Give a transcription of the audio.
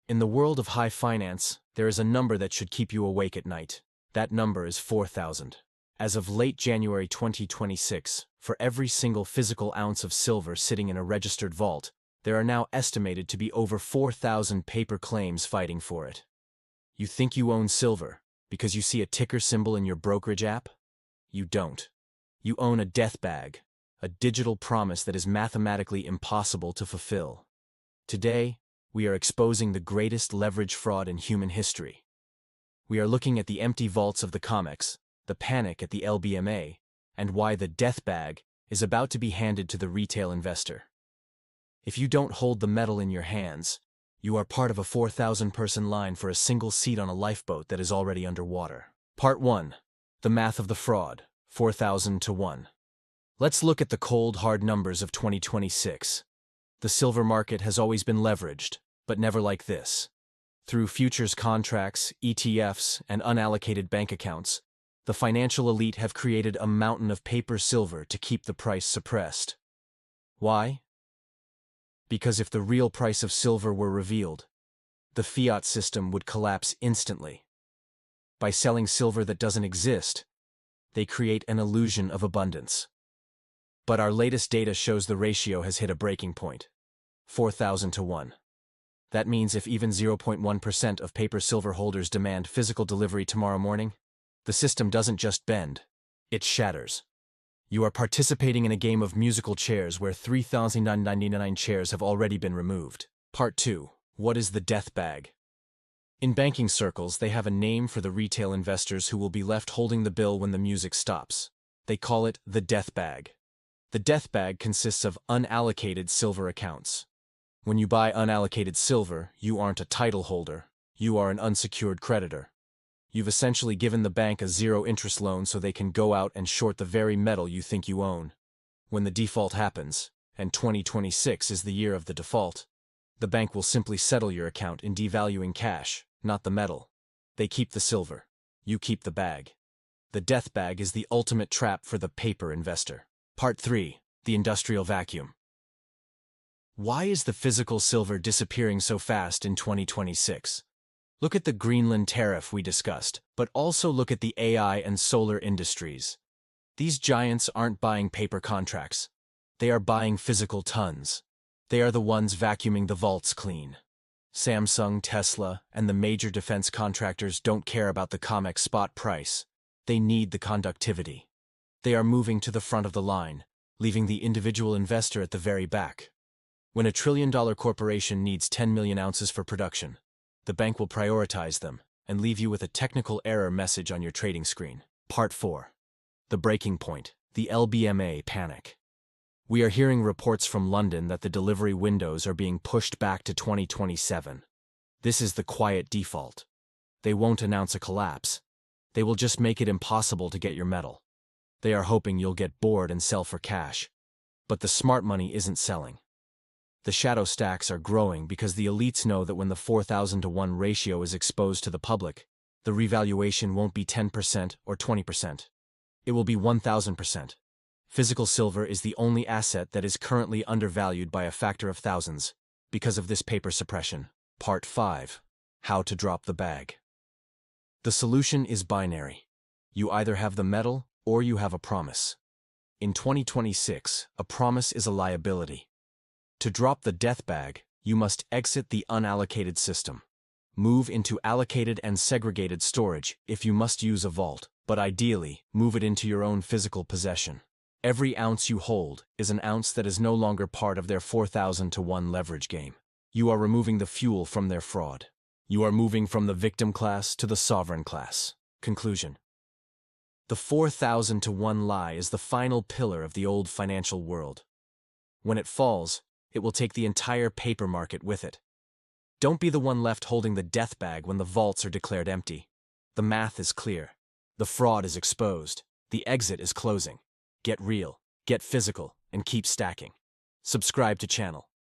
In the world of high finance, there is a number that should keep you awake at night. That number is 4,000. As of late January 2026, for every single physical ounce of silver sitting in a registered vault, there are now estimated to be over 4,000 paper claims fighting for it. You think you own silver because you see a ticker symbol in your brokerage app? You don't. You own a death bag, a digital promise that is mathematically impossible to fulfill. Today, we are exposing the greatest leverage fraud in human history. We are looking at the empty vaults of the COMEX, the panic at the LBMA, and why the death bag is about to be handed to the retail investor. If you don't hold the metal in your hands, you are part of a 4,000-person line for a single seat on a lifeboat that is already underwater. Part 1. The math of the fraud, 4,000 to 1. Let's look at the cold, hard numbers of 2026. The silver market has always been leveraged, but never like this. Through futures contracts, ETFs, and unallocated bank accounts, the financial elite have created a mountain of paper silver to keep the price suppressed. Why? Because if the real price of silver were revealed, the fiat system would collapse instantly. By selling silver that doesn't exist, they create an illusion of abundance. But our latest data shows the ratio has hit a breaking point. 4,000 to 1. That means if even 0.1% of paper silver holders demand physical delivery tomorrow morning, the system doesn't just bend, it shatters. You are participating in a game of musical chairs where 3,999 chairs have already been removed. Part 2. What is the death bag? In banking circles, they have a name for the retail investors who will be left holding the bill when the music stops. They call it the death bag. The death bag consists of unallocated silver accounts. When you buy unallocated silver, you aren't a title holder, you are an unsecured creditor. You've essentially given the bank a zero-interest loan so they can go out and short the very metal you think you own. When the default happens, and 2026 is the year of the default, the bank will simply settle your account in devaluing cash, not the metal. They keep the silver. You keep the bag. The death bag is the ultimate trap for the paper investor. Part 3. The industrial vacuum. Why is the physical silver disappearing so fast in 2026? Look at the Greenland tariff we discussed, but also look at the AI and solar industries. These giants aren't buying paper contracts. They are buying physical tons. They are the ones vacuuming the vaults clean. Samsung, Tesla, and the major defense contractors don't care about the COMEX spot price. They need the conductivity. They are moving to the front of the line, leaving the individual investor at the very back. When a trillion-dollar corporation needs 10 million ounces for production, the bank will prioritize them and leave you with a technical error message on your trading screen. Part 4. The breaking point, the LBMA panic. We are hearing reports from London that the delivery windows are being pushed back to 2027. This is the quiet default. They won't announce a collapse. They will just make it impossible to get your metal. They are hoping you'll get bored and sell for cash. But the smart money isn't selling. The shadow stacks are growing because the elites know that when the 4,000 to 1 ratio is exposed to the public, the revaluation won't be 10% or 20%. It will be 1,000%. Physical silver is the only asset that is currently undervalued by a factor of thousands because of this paper suppression. Part 5. How to drop the bag. The solution is binary. You either have the metal or you have a promise. In 2026, a promise is a liability. To drop the death bag, you must exit the unallocated system. Move into allocated and segregated storage if you must use a vault, but ideally, move it into your own physical possession. Every ounce you hold is an ounce that is no longer part of their 4,000 to 1 leverage game. You are removing the fuel from their fraud. You are moving from the victim class to the sovereign class. Conclusion. The 4,000 to 1 lie is the final pillar of the old financial world. When it falls, it will take the entire paper market with it. Don't be the one left holding the death bag when the vaults are declared empty. The math is clear. The fraud is exposed. The exit is closing. Get real, get physical, and keep stacking. Subscribe to channel.